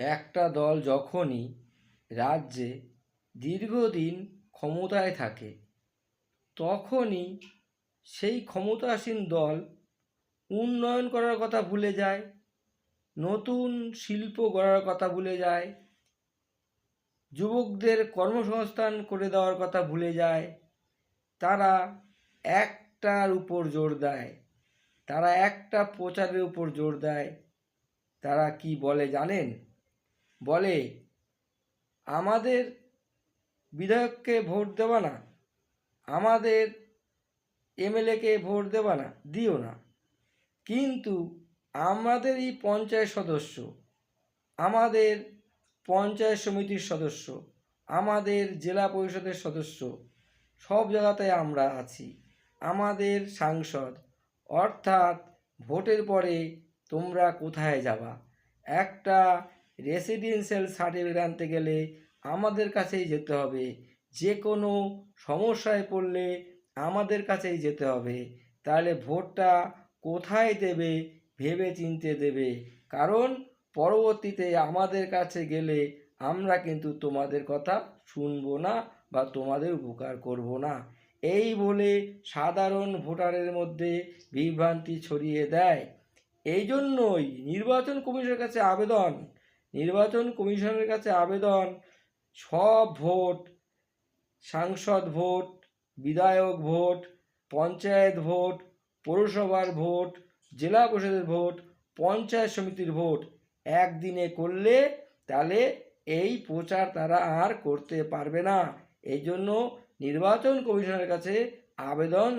একটা দল যখনই রাজ্যে দীর্ঘদিন ক্ষমতায় থাকে তখনই সেই ক্ষমতাসীন দল উন্নয়ন করার কথা ভুলে যায়, নতুন শিল্প গড়ার কথা ভুলে যায়, যুবকদের কর্মসংস্থান করে দেওয়ার কথা ভুলে যায়। তারা একটার উপর জোর দেয়, তারা একটা প্রচারের উপর জোর দেয়। তারা কি বলে জানেন? বলে আমাদের বিধায়ককে ভোট দেবা না, আমাদের এমএলএকে ভোট দেবা না, দিও না। কিন্তু আমাদের এই পঞ্চায়েত সদস্য, আমাদের পঞ্চায়েত সমিতির সদস্য, আমাদের জেলা পরিষদের সদস্য, সব জায়গাতে আমরা আছি। আমাদের সাংসদ, অর্থাৎ ভোটের পরে তোমরা কোথায় যাবা? একটা রেসিডেন্সিয়াল সার্টিফিকেট আনতে গেলে আমাদের কাছেই যেতে হবে, যে কোনো সমস্যায় পড়লে আমাদের কাছেই যেতে হবে। তাহলে ভোটটা কোথায় দেবে ভেবে চিনতে দেবে, কারণ পরবর্তীতে আমাদের কাছে গেলে আমরা কিন্তু তোমাদের কথা শুনবো না বা তোমাদের উপকার করব না। এই বলে সাধারণ ভোটারের মধ্যে বিভ্রান্তি ছড়িয়ে দেয়। এই জন্যই নির্বাচন কমিশনের কাছে আবেদন, সব ভোট, সাংসদ ভোট, বিধায়ক ভোট, পঞ্চায়েত ভোট, পৌরসভার ভোট, জেলা পরিষদের ভোট, পঞ্চায়েত সমিতির ভোট একদিনে করলে তাহলে এই প্রচার তারা আর করতে পারবে না। এই জন্য নির্বাচন কমিশনের কাছে আবেদন